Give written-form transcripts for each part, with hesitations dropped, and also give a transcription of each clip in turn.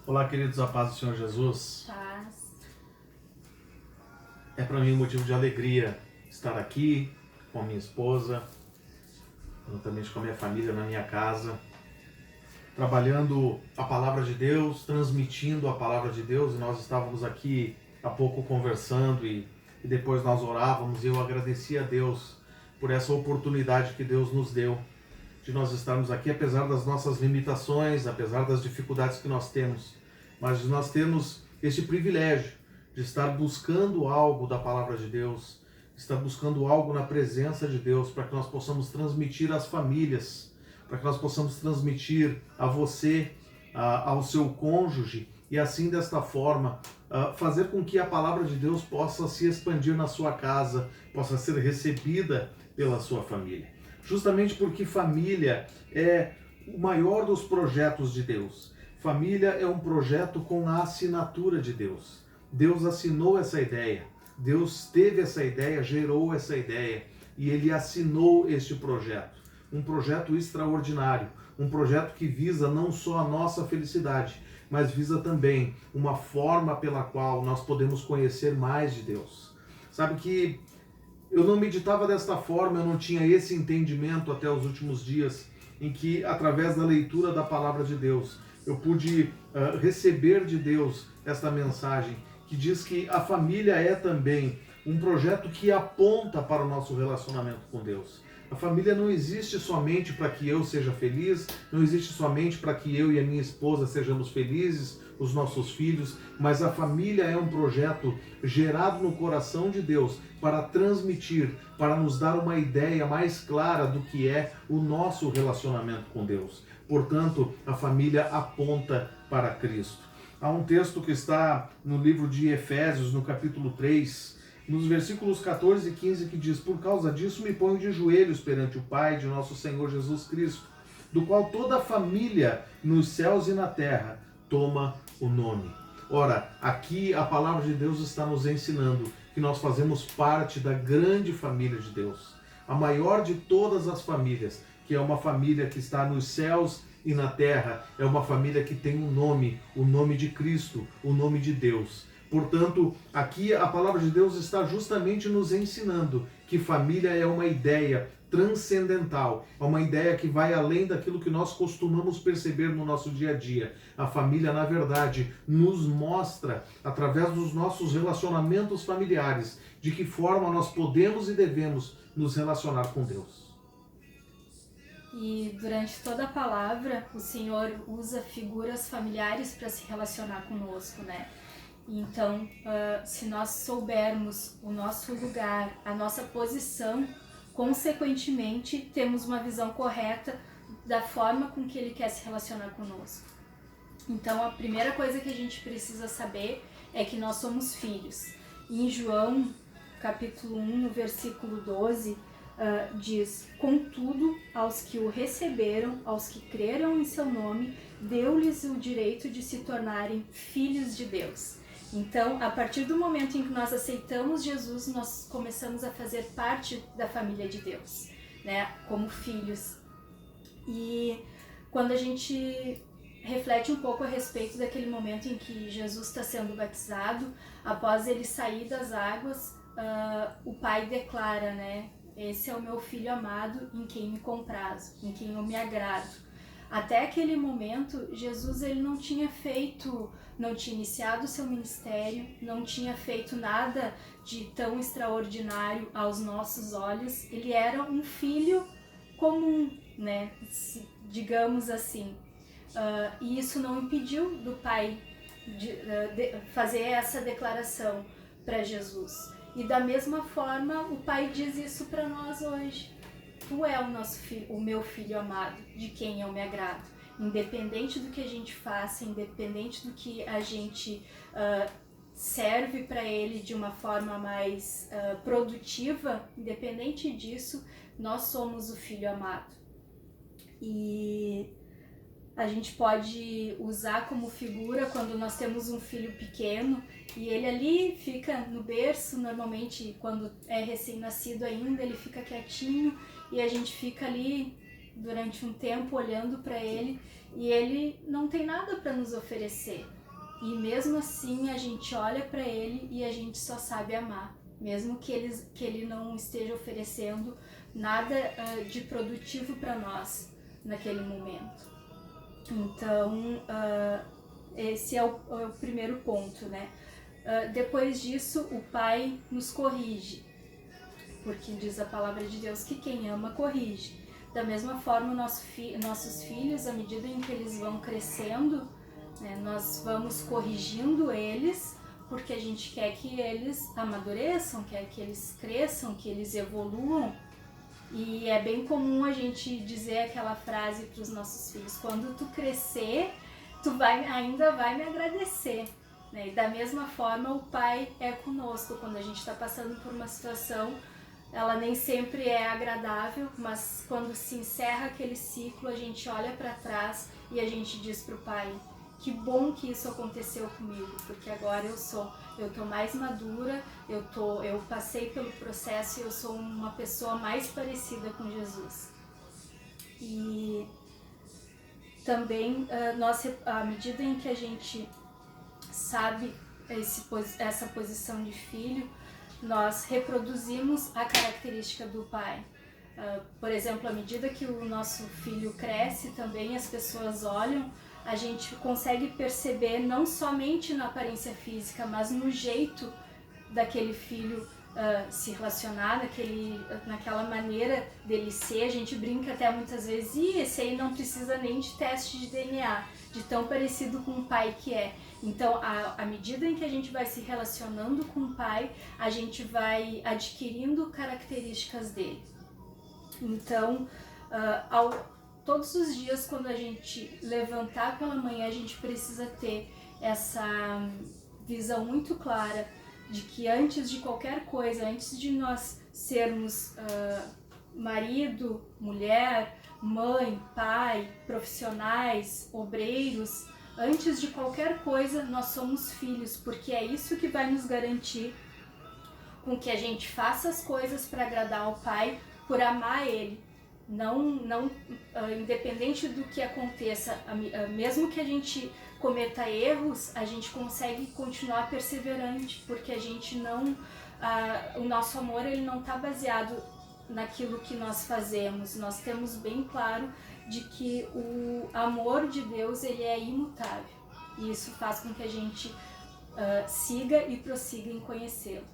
Olá, queridos, a paz do Senhor Jesus. Paz. É para mim um motivo de alegria estar aqui com a minha esposa, juntamente com a minha família na minha casa, trabalhando a palavra de Deus, transmitindo a palavra de Deus. E nós estávamos aqui há pouco conversando e depois nós orávamos e eu agradeci a Deus por essa oportunidade que Deus nos deu de nós estarmos aqui, apesar das nossas limitações, apesar das dificuldades que nós temos, mas de nós termos este privilégio de estar buscando algo da palavra de Deus, estar buscando algo na presença de Deus, para que nós possamos transmitir às famílias, para que nós possamos transmitir a você, ao seu cônjuge, e assim desta forma fazer com que a palavra de Deus possa se expandir na sua casa, possa ser recebida pela sua família. Justamente porque família é o maior dos projetos de Deus. Família é um projeto com a assinatura de Deus. Deus assinou essa ideia. Deus teve essa ideia, gerou essa ideia e Ele assinou este projeto. Um projeto extraordinário. Um projeto que visa não só a nossa felicidade, mas visa também uma forma pela qual nós podemos conhecer mais de Deus. Sabe que eu não meditava desta forma, eu não tinha esse entendimento até os últimos dias, em que, através da leitura da palavra de Deus, eu pude receber de Deus esta mensagem, que diz que a família é também um projeto que aponta para o nosso relacionamento com Deus. A família não existe somente para que eu seja feliz, não existe somente para que eu e a minha esposa sejamos felizes, os nossos filhos, mas a família é um projeto gerado no coração de Deus para transmitir, para nos dar uma ideia mais clara do que é o nosso relacionamento com Deus. Portanto, a família aponta para Cristo. Há um texto que está no livro de Efésios, no capítulo 3, nos versículos 14 e 15, que diz: por causa disso me ponho de joelhos perante o Pai de nosso Senhor Jesus Cristo, do qual toda a família nos céus e na terra toma o nome. Ora, aqui a palavra de Deus está nos ensinando que nós fazemos parte da grande família de Deus, a maior de todas as famílias, que é uma família que está nos céus e na terra, é uma família que tem um nome, o nome de Cristo, o nome de Deus. Portanto, aqui a palavra de Deus está justamente nos ensinando que família é uma ideia transcendental, é uma ideia que vai além daquilo que nós costumamos perceber no nosso dia a dia. A família, na verdade, nos mostra, através dos nossos relacionamentos familiares, de que forma nós podemos e devemos nos relacionar com Deus. E durante toda a palavra, o Senhor usa figuras familiares para se relacionar conosco, né? Então, se nós soubermos o nosso lugar, a nossa posição, consequentemente, temos uma visão correta da forma com que Ele quer se relacionar conosco. Então, a primeira coisa que a gente precisa saber é que nós somos filhos. E em João, capítulo 1, no versículo 12, diz: contudo, aos que o receberam, aos que creram em seu nome, deu-lhes o direito de se tornarem filhos de Deus. Então, a partir do momento em que nós aceitamos Jesus, nós começamos a fazer parte da família de Deus, né? Como filhos. E quando a gente reflete um pouco a respeito daquele momento em que Jesus está sendo batizado, após ele sair das águas, o Pai declara, né? Esse é o meu filho amado, em quem me comprazo, em quem eu me agrado. Até aquele momento, Jesus ele não tinha iniciado o seu ministério, não tinha feito nada de tão extraordinário aos nossos olhos. Ele era um filho comum, né? Digamos assim. E isso não impediu do Pai de fazer essa declaração para Jesus. E da mesma forma, o Pai diz isso para nós hoje. Tu é o meu filho amado, de quem eu me agrado. Independente do que a gente faça, independente do que a gente serve para Ele de uma forma mais produtiva, independente disso, nós somos o filho amado. E a gente pode usar como figura quando nós temos um filho pequeno e ele ali fica no berço, normalmente quando é recém-nascido ainda, ele fica quietinho e a gente fica ali durante um tempo olhando para ele e ele não tem nada para nos oferecer. E mesmo assim a gente olha para ele e a gente só sabe amar, mesmo que ele não esteja oferecendo nada de produtivo para nós naquele momento. Então, esse é o primeiro ponto, né? Depois disso, o pai nos corrige, porque diz a palavra de Deus que quem ama corrige. Da mesma forma, nossos filhos, à medida em que eles vão crescendo, né, nós vamos corrigindo eles, porque a gente quer que eles amadureçam, quer que eles cresçam, que eles evoluam. E é bem comum a gente dizer aquela frase para os nossos filhos: quando tu crescer, tu ainda vai me agradecer. Né? E da mesma forma, o pai é conosco quando a gente está passando por uma situação. Ela nem sempre é agradável, mas quando se encerra aquele ciclo, a gente olha para trás e a gente diz para o pai: que bom que isso aconteceu comigo, porque agora eu tô mais madura, eu passei pelo processo e eu sou uma pessoa mais parecida com Jesus. E também, à medida em que a gente sabe essa posição de filho, nós reproduzimos a característica do pai. Por exemplo, à medida que o nosso filho cresce também, as pessoas olham, a gente consegue perceber não somente na aparência física, mas no jeito daquele filho se relacionar, naquela maneira dele ser. A gente brinca até muitas vezes: esse aí não precisa nem de teste de DNA, de tão parecido com o pai que é. Então, à medida em que a gente vai se relacionando com o pai, a gente vai adquirindo características dele. Então, todos os dias, quando a gente levantar pela manhã, a gente precisa ter essa visão muito clara de que antes de qualquer coisa, antes de nós sermos marido, mulher, mãe, pai, profissionais, obreiros, antes de qualquer coisa, nós somos filhos, porque é isso que vai nos garantir com que a gente faça as coisas para agradar ao pai, por amar ele. Não, independente do que aconteça, mesmo que a gente cometa erros, a gente consegue continuar perseverante, porque a gente o nosso amor ele não está baseado naquilo que nós fazemos. Nós temos bem claro de que o amor de Deus ele é imutável, e isso faz com que a gente siga e prossiga em conhecê-lo.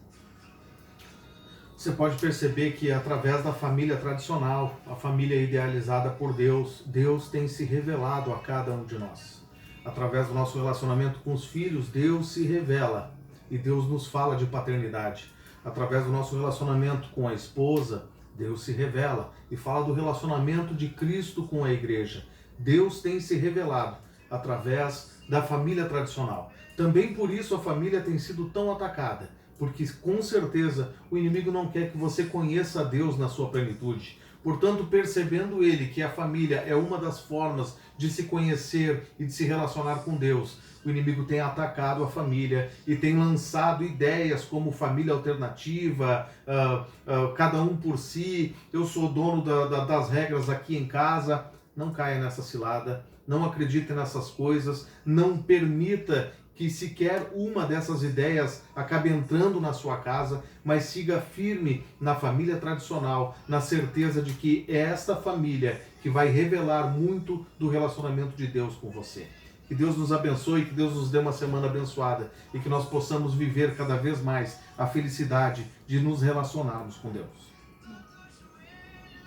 Você pode perceber que através da família tradicional, a família idealizada por Deus, Deus tem se revelado a cada um de nós. Através do nosso relacionamento com os filhos, Deus se revela e Deus nos fala de paternidade. Através do nosso relacionamento com a esposa, Deus se revela e fala do relacionamento de Cristo com a igreja. Deus tem se revelado através da família tradicional. Também por isso a família tem sido tão atacada, porque com certeza o inimigo não quer que você conheça a Deus na sua plenitude. Portanto, percebendo ele que a família é uma das formas de se conhecer e de se relacionar com Deus, o inimigo tem atacado a família e tem lançado ideias como família alternativa, cada um por si, eu sou dono das regras aqui em casa. Não caia nessa cilada, não acredite nessas coisas, não permita que sequer uma dessas ideias acabe entrando na sua casa, mas siga firme na família tradicional, na certeza de que é esta família que vai revelar muito do relacionamento de Deus com você. Que Deus nos abençoe, que Deus nos dê uma semana abençoada e que nós possamos viver cada vez mais a felicidade de nos relacionarmos com Deus.